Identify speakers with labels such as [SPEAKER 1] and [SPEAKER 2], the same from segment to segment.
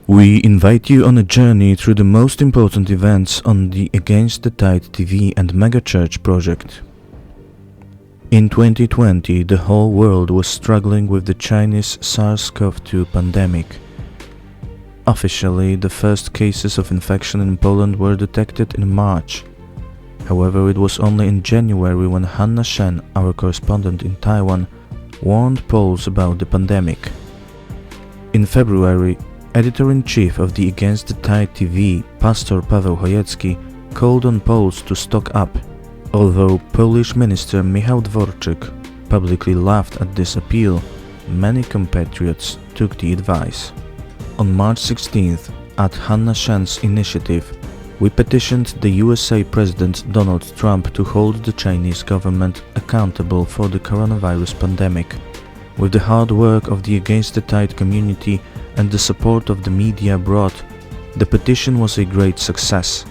[SPEAKER 1] We invite you on a journey through the most important events on the Against the Tide TV and Megachurch project. In 2020, the whole world was struggling with the Chinese SARS-CoV-2 pandemic. Officially, the first cases of infection in Poland were detected in March. However, it was only in January when Hanna Shen, our correspondent in Taiwan, warned Poles about the pandemic. In February, Editor-in-Chief of the Against the Tide TV, Pastor Paweł Chojecki, called on Poles to stock up, although Polish Minister Michał Dworczyk publicly laughed at this appeal. Many compatriots took the advice. On March 16th, at Hanna Shen's initiative, we petitioned the USA President Donald Trump to hold the Chinese government accountable for the coronavirus pandemic. With the hard work of the Against the Tide community and the support of the media abroad, the petition was a great success.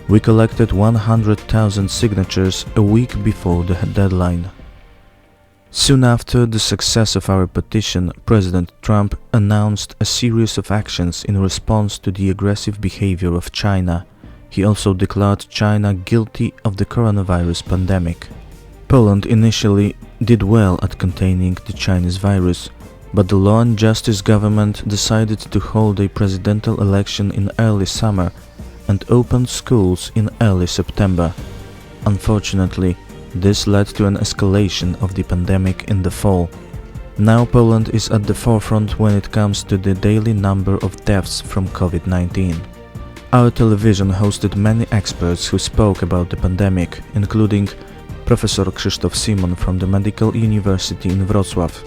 [SPEAKER 1] We collected 100,000 signatures a week before the deadline. Soon after the success of our petition, President Trump announced a series of actions in response to the aggressive behavior of China. He also declared China guilty of the coronavirus pandemic. Poland initially did well at containing the Chinese virus, but the Law and Justice government decided to hold a presidential election in early summer and opened schools in early September. Unfortunately, this led to an escalation of the pandemic in the fall. Now Poland is at the forefront when it comes to the daily number of deaths from COVID-19. Our television hosted many experts who spoke about the pandemic, including Professor Krzysztof Simon from the Medical University in Wrocław,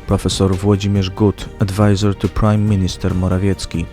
[SPEAKER 1] Professor Włodzimierz Gut, advisor to Prime Minister Morawiecki,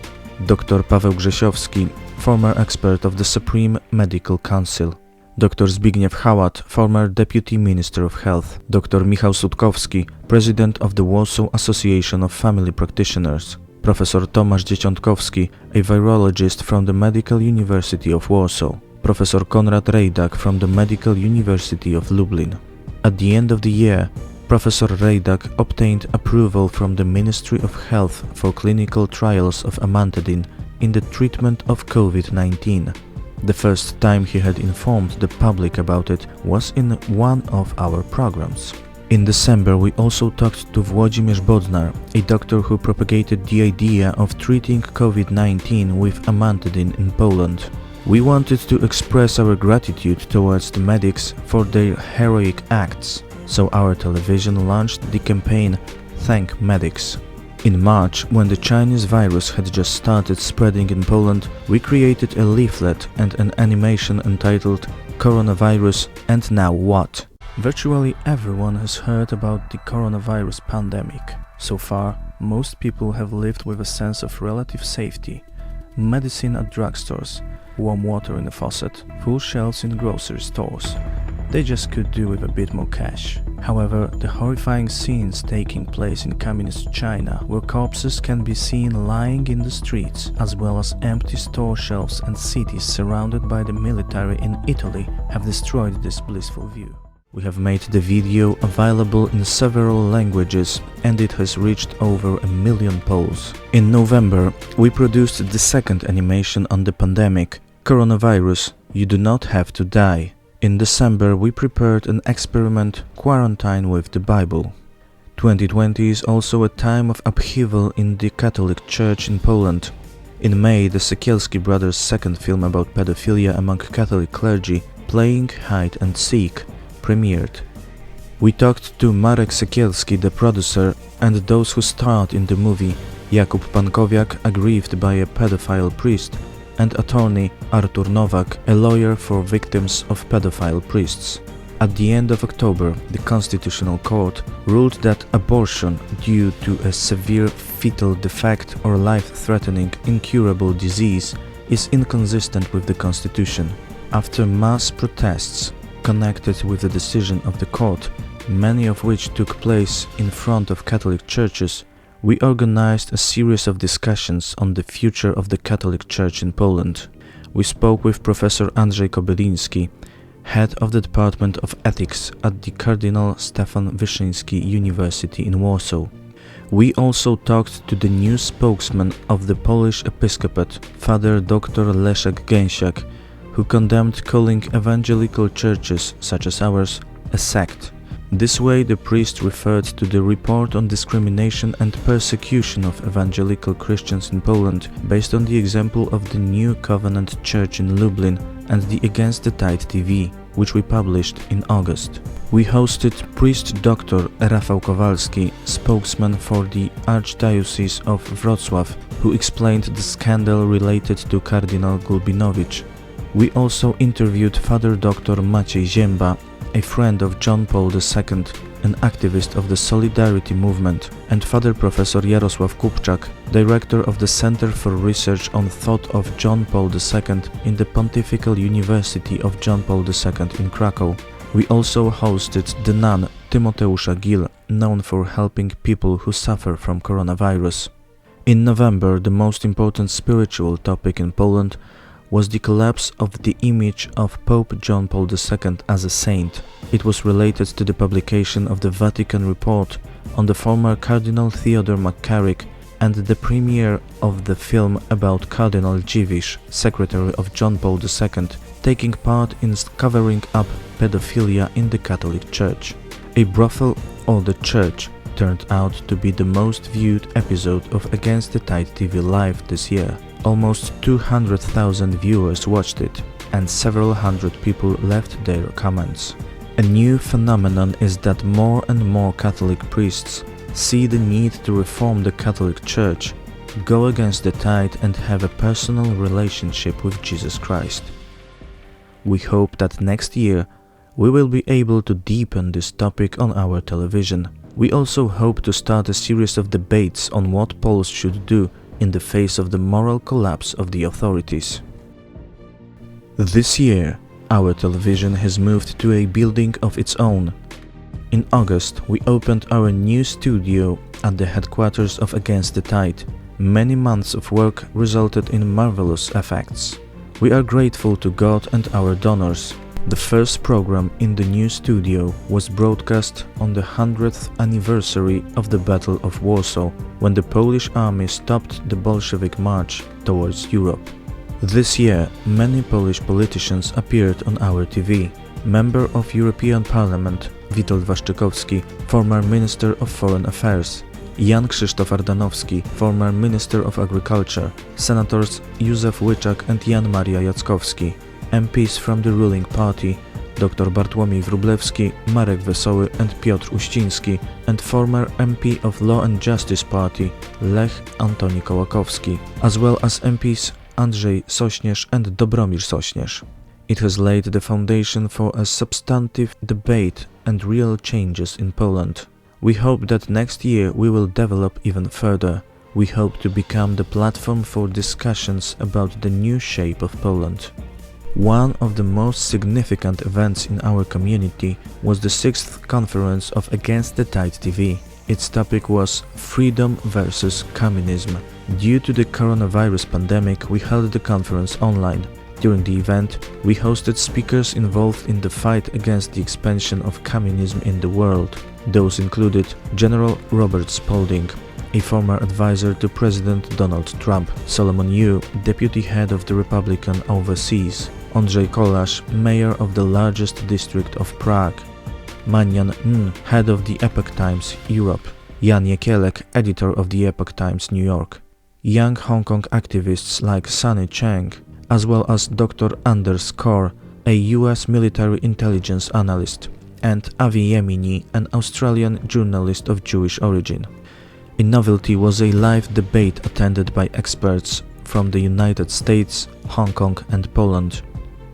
[SPEAKER 1] Dr Paweł Grzesiowski, former expert of the Supreme Medical Council, Dr Zbigniew Hałat, former Deputy Minister of Health, Dr Michał Sutkowski, President of the Warsaw Association of Family Practitioners, Professor Tomasz Dzieciątkowski, a virologist from the Medical University of Warsaw, Professor Konrad Rejdak from the Medical University of Lublin. At the end of the year, Professor Rejdak obtained approval from the Ministry of Health for clinical trials of amantadine in the treatment of COVID-19. The first time he had informed the public about it was in one of our programs. In December, we also talked to Włodzimierz Bodnar, a doctor who propagated the idea of treating COVID-19 with amantadine in Poland. We wanted to express our gratitude towards the medics for their heroic acts, so our television launched the campaign Thank Medics. In March, when the Chinese virus had just started spreading in Poland, we created a leaflet and an animation entitled Coronavirus and Now What? Virtually everyone has heard about the coronavirus pandemic. So far, most people have lived with a sense of relative safety. Medicine at drugstores, warm water in a faucet, full shelves in grocery stores. They just could do with a bit more cash. However, the horrifying scenes taking place in communist China, where corpses can be seen lying in the streets, as well as empty store shelves and cities surrounded by the military in Italy, have destroyed this blissful view. We have made the video available in several languages and it has reached over 1 million Poles. In November, we produced the second animation on the pandemic, Coronavirus, You Do Not Have to Die. In December, we prepared an experiment, Quarantine with the Bible. 2020 is also a time of upheaval in the Catholic Church in Poland. In May, the Sekielski brothers' second film about pedophilia among Catholic clergy, Playing Hide and Seek, premiered. We talked to Marek Sekielski, the producer, and those who starred in the movie, Jakub Pankowiak, aggrieved by a pedophile priest, and attorney Artur Nowak, a lawyer for victims of pedophile priests. At the end of October, the Constitutional Court ruled that abortion due to a severe fetal defect or life-threatening incurable disease is inconsistent with the Constitution. After mass protests connected with the decision of the court, many of which took place in front of Catholic churches, we organized a series of discussions on the future of the Catholic Church in Poland. We spoke with Professor Andrzej Kobyliński, head of the Department of Ethics at the Cardinal Stefan Wyszyński University in Warsaw. We also talked to the new spokesman of the Polish Episcopate, Father Dr. Leszek Gęsiak, who condemned calling evangelical churches, such as ours, a sect. This way, the priest referred to the report on discrimination and persecution of evangelical Christians in Poland, based on the example of the New Covenant Church in Lublin and the Against the Tide TV, which we published in August. We hosted priest Dr. Rafał Kowalski, spokesman for the Archdiocese of Wrocław, who explained the scandal related to Cardinal Gulbinowicz. We also interviewed Father Dr. Maciej Zięba, a friend of John Paul II, an activist of the Solidarity movement, and Father Professor Jarosław Kupczak, director of the Center for Research on Thought of John Paul II in the Pontifical University of John Paul II in Krakow. We also hosted the nun Tymoteusza Gil, known for helping people who suffer from coronavirus. In November, the most important spiritual topic in Poland was the collapse of the image of Pope John Paul II as a saint. It was related to the publication of the Vatican report on the former Cardinal Theodore McCarrick and the premiere of the film about Cardinal Dziwisz, secretary of John Paul II, taking part in covering up pedophilia in the Catholic Church. A brothel or the church turned out to be the most viewed episode of Against the Tide TV Live this year. Almost 200,000 viewers watched it, and several hundred people left their comments. A new phenomenon is that more and more Catholic priests see the need to reform the Catholic Church, go against the tide and have a personal relationship with Jesus Christ. We hope that next year we will be able to deepen this topic on our television. We also hope to start a series of debates on what Poles should do in the face of the moral collapse of the authorities. This year, our television has moved to a building of its own. In August, we opened our new studio at the headquarters of Against the Tide. Many months of work resulted in marvelous effects. We are grateful to God and our donors. The first program in the new studio was broadcast on the 100th anniversary of the Battle of Warsaw, when the Polish army stopped the Bolshevik march towards Europe. This year, many Polish politicians appeared on our TV. Member of European Parliament Witold Waszczykowski, former Minister of Foreign Affairs, Jan Krzysztof Ardanowski, former Minister of Agriculture, Senators Józef Łyczak and Jan Maria Jackowski, MPs from the ruling party Dr. Bartłomiej Wróblewski, Marek Wesoły and Piotr Uściński, and former MP of Law and Justice Party Lech Antoni Kołakowski, as well as MPs Andrzej Sośnierz and Dobromir Sośnierz. It has laid the foundation for a substantive debate and real changes in Poland. We hope that next year we will develop even further. We hope to become the platform for discussions about the new shape of Poland. One of the most significant events in our community was the 6th conference of Against the Tide TV. Its topic was Freedom versus Communism. Due to the coronavirus pandemic, we held the conference online. During the event, we hosted speakers involved in the fight against the expansion of communism in the world. Those included General Robert Spalding, a former advisor to President Donald Trump, Solomon Yu, deputy head of the Republican Overseas, Andrzej Kolasz, mayor of the largest district of Prague, Manian N, head of the Epoch Times Europe, Jan Jekielek, editor of the Epoch Times New York, young Hong Kong activists like Sunny Cheng, as well as Dr. Anders Korr, a US military intelligence analyst, and Avi Yemini, an Australian journalist of Jewish origin. A novelty was a live debate attended by experts from the United States, Hong Kong and Poland.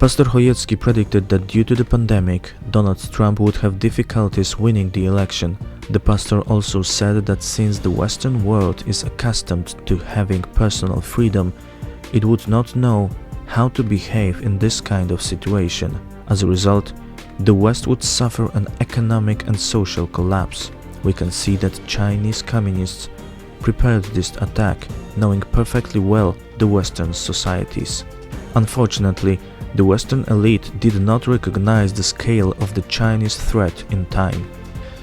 [SPEAKER 1] Pastor Chojecki predicted that due to the pandemic, Donald Trump would have difficulties winning the election. The pastor also said that since the Western world is accustomed to having personal freedom, it would not know how to behave in this kind of situation. As a result, the West would suffer an economic and social collapse. We can see that Chinese communists prepared this attack, knowing perfectly well the Western societies. Unfortunately, the Western elite did not recognize the scale of the Chinese threat in time.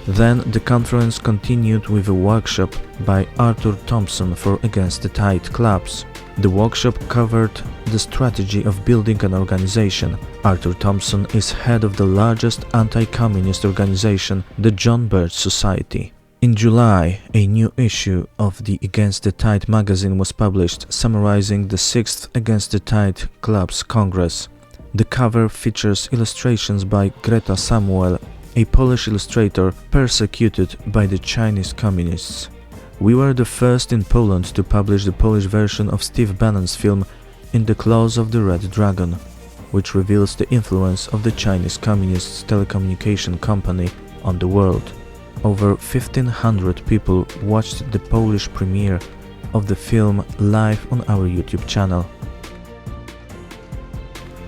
[SPEAKER 1] Then the conference continued with a workshop by Arthur Thompson for Against the Tide clubs. The workshop covered the strategy of building an organization. Arthur Thompson is head of the largest anti-communist organization, the John Birch Society. In July, a new issue of the Against the Tide magazine was published, summarizing the 6th Against the Tide Club's Congress. The cover features illustrations by Greta Samuel, a Polish illustrator persecuted by the Chinese communists. We were the first in Poland to publish the Polish version of Steve Bannon's film In the Claws of the Red Dragon, which reveals the influence of the Chinese Communist telecommunication company on the world. Over 1,500 people watched the Polish premiere of the film live on our YouTube channel.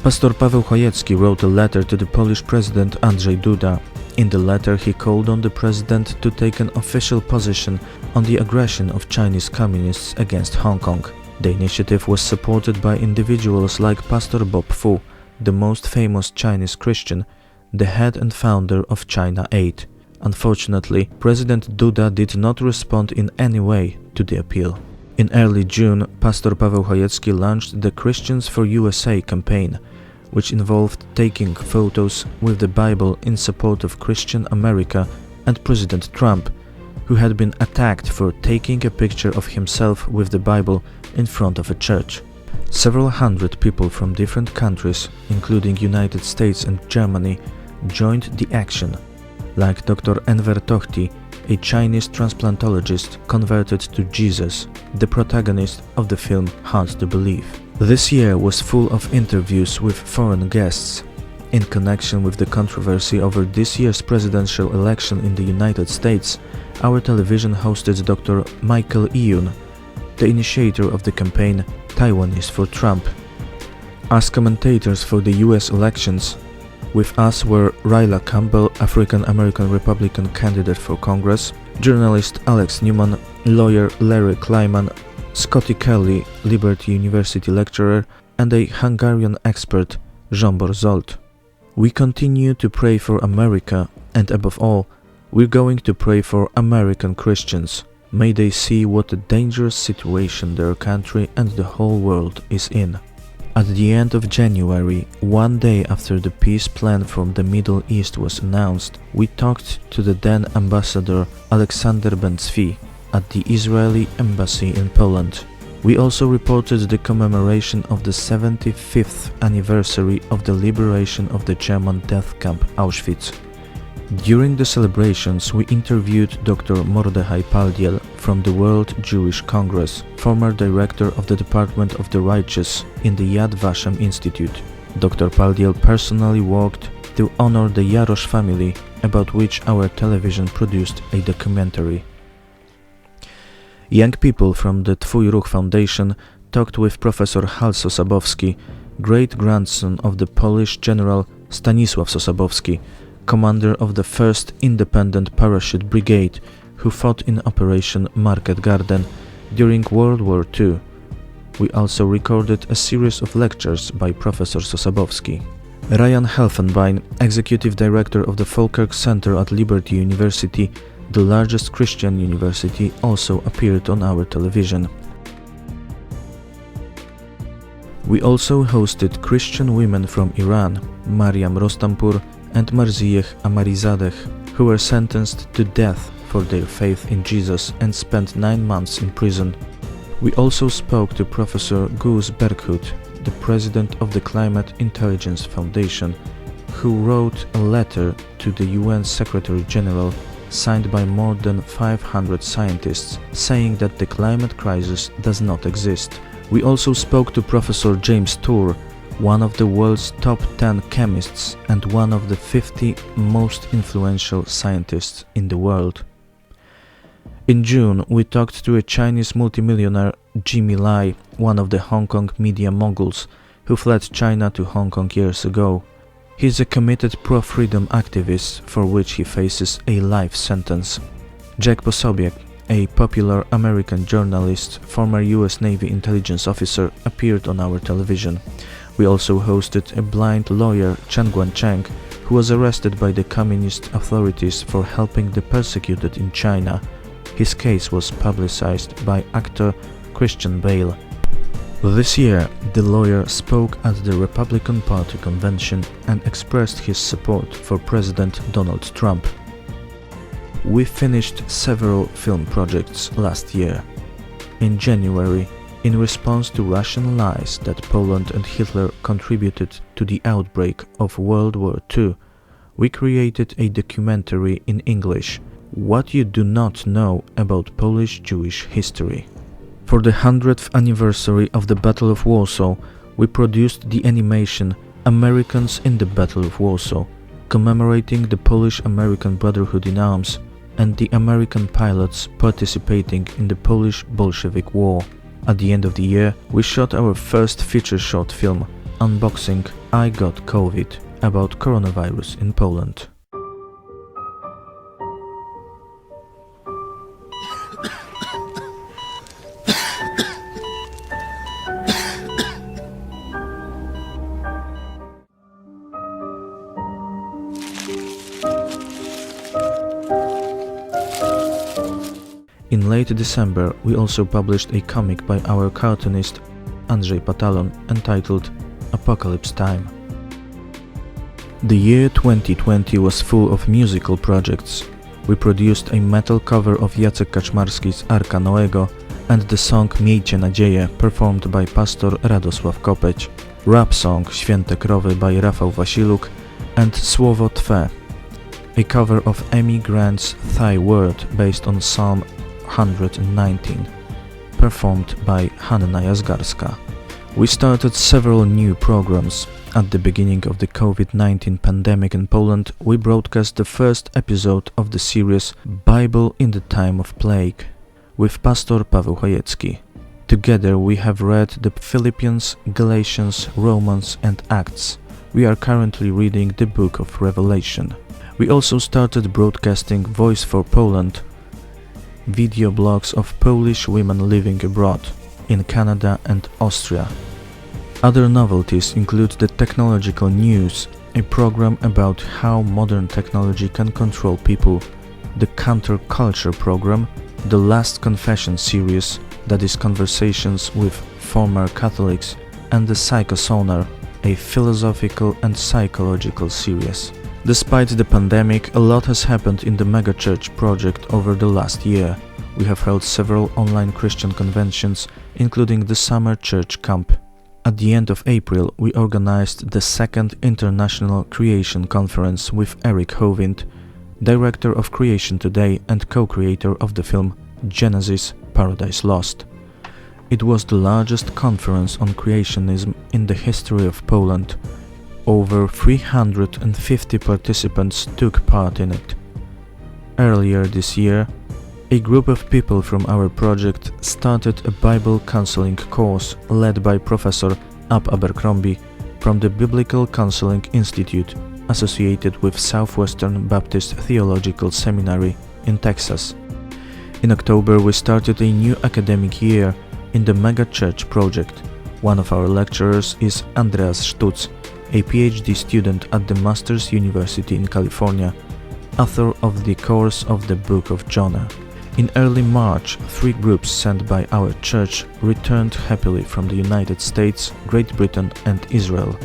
[SPEAKER 1] Pastor Paweł Chojecki wrote a letter to the Polish President Andrzej Duda. In the letter, he called on the President to take an official position on the aggression of Chinese communists against Hong Kong. The initiative was supported by individuals like Pastor Bob Fu, the most famous Chinese Christian, the head and founder of China Aid. Unfortunately, President Duda did not respond in any way to the appeal. In early June, Pastor Paweł Chojecki launched the Christians for USA campaign, which involved taking photos with the Bible in support of Christian America and President Trump, who had been attacked for taking a picture of himself with the Bible in front of a church. Several hundred people from different countries, including United States and Germany, joined the action, like Dr. Enver Tohti, a Chinese transplantologist converted to Jesus, the protagonist of the film Hard to Believe. This year was full of interviews with foreign guests. In connection with the controversy over this year's presidential election in the United States, our television hosted Dr. Michael Iyun, the initiator of the campaign Taiwan is for Trump. As commentators for the US elections, with us were Ryla Campbell, African-American Republican candidate for Congress, journalist Alex Newman, lawyer Larry Kleiman, Scotty Kelly, Liberty University lecturer, and a Hungarian expert, Zsombor Zsolt. We continue to pray for America, and above all, we're going to pray for American Christians. May they see what a dangerous situation their country and the whole world is in. At the end of January, one day after the peace plan from the Middle East was announced, we talked to the then ambassador Aleksander Ben-Tzvi at the Israeli embassy in Poland. We also reported the commemoration of the 75th anniversary of the liberation of the German death camp Auschwitz. During the celebrations, we interviewed Dr. Mordechai Paldiel from the World Jewish Congress, former director of the Department of the Righteous in the Yad Vashem Institute. Dr. Paldiel personally worked to honor the Jarosz family, about which our television produced a documentary. Young people from the Twój Ruch Foundation talked with Professor Hal Sosabowski, great-grandson of the Polish General Stanisław Sosabowski, commander of the 1st Independent Parachute Brigade, who fought in Operation Market Garden during World War II. We also recorded a series of lectures by Professor Sosabowski. Ryan Helfenbein, executive director of the Falkirk Center at Liberty University, the largest Christian university, also appeared on our television. We also hosted Christian women from Iran, Mariam Rostampur and Marzieh Amarizadeh, who were sentenced to death for their faith in Jesus and spent 9 months in prison. We also spoke to Professor Gus Berghut, the president of the Climate Intelligence Foundation, who wrote a letter to the UN Secretary General signed by more than 500 scientists, saying that the climate crisis does not exist. We also spoke to Professor James Tour, one of the world's top 10 chemists and one of the 50 most influential scientists in the world. In June, we talked to a Chinese multimillionaire, Jimmy Lai, one of the Hong Kong media moguls, who fled China to Hong Kong years ago. He is a committed pro-freedom activist for which he faces a life sentence. Jack Posobiec, a popular American journalist, former US Navy intelligence officer, appeared on our television. We also hosted a blind lawyer, Chen Guancheng, who was arrested by the communist authorities for helping the persecuted in China. His case was publicized by actor Christian Bale. This year, the lawyer spoke at the Republican Party convention and expressed his support for President Donald Trump. We finished several film projects last year. In January, in response to Russian lies that Poland and Hitler contributed to the outbreak of World War II, we created a documentary in English, What You Do Not Know About Polish Jewish History. For the 100th anniversary of the Battle of Warsaw, we produced the animation Americans in the Battle of Warsaw, commemorating the Polish-American Brotherhood in Arms and the American pilots participating in the Polish-Bolshevik War. At the end of the year, we shot our first feature short film, Unboxing I Got COVID, about coronavirus in Poland. In late December, we also published a comic by our cartoonist Andrzej Patalon entitled Apocalypse Time. The year 2020 was full of musical projects. We produced a metal cover of Jacek Kaczmarski's Arka Noego and the song Miejcie nadzieję performed by pastor Radosław Kopeć, rap song Święte krowy by Rafał Wasiluk and Słowo Twe, a cover of Amy Grant's Thy Word based on Psalm 119, performed by Hanna Jazgarska. We started several new programs. At the beginning of the COVID-19 pandemic in Poland, we broadcast the first episode of the series Bible in the Time of Plague with Pastor Paweł Chojecki. Together we have read the Philippians, Galatians, Romans and Acts. We are currently reading the book of Revelation. We also started broadcasting Voice for Poland, video blogs of Polish women living abroad, in Canada and Austria. Other novelties include the Technological News, a program about how modern technology can control people, the Counterculture program, the Last Confession series, that is conversations with former Catholics, and the Psychosonar, a philosophical and psychological series. Despite the pandemic, a lot has happened in the Megachurch project over the last year. We have held several online Christian conventions, including the Summer Church Camp. At the end of April, we organized the second International Creation Conference with Eric Hovind, director of Creation Today and co-creator of the film Genesis: Paradise Lost. It was the largest conference on creationism in the history of Poland. Over 350 participants took part in it. Earlier this year, a group of people from our project started a Bible counseling course led by Professor Ab Abercrombie from the Biblical Counseling Institute, associated with Southwestern Baptist Theological Seminary in Texas. In October, we started a new academic year in the Megachurch project. One of our lecturers is Andreas Stutz, a PhD student at the Masters University in California, author of the course of the Book of Jonah. In early March, 3 groups sent by our church returned happily from the United States, Great Britain and Israel.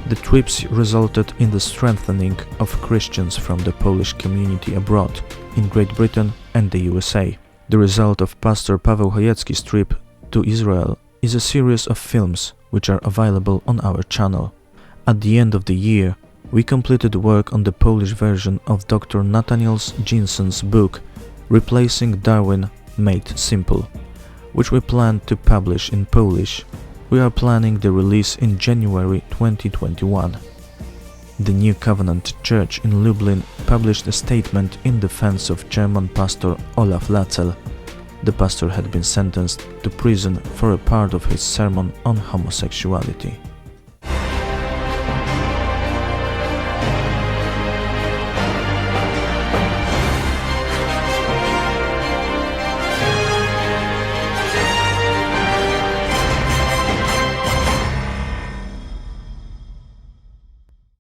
[SPEAKER 1] The trips resulted in the strengthening of Christians from the Polish community abroad, in Great Britain and the USA. The result of Pastor Paweł Chojecki's trip to Israel is a series of films which are available on our channel. At the end of the year, we completed work on the Polish version of Dr. Nathaniel Jensen's book Replacing Darwin Made Simple, which we plan to publish in Polish. We are planning the release in January 2021. The New Covenant Church in Lublin published a statement in defense of German pastor Olaf Latzel. The pastor had been sentenced to prison for a part of his sermon on homosexuality.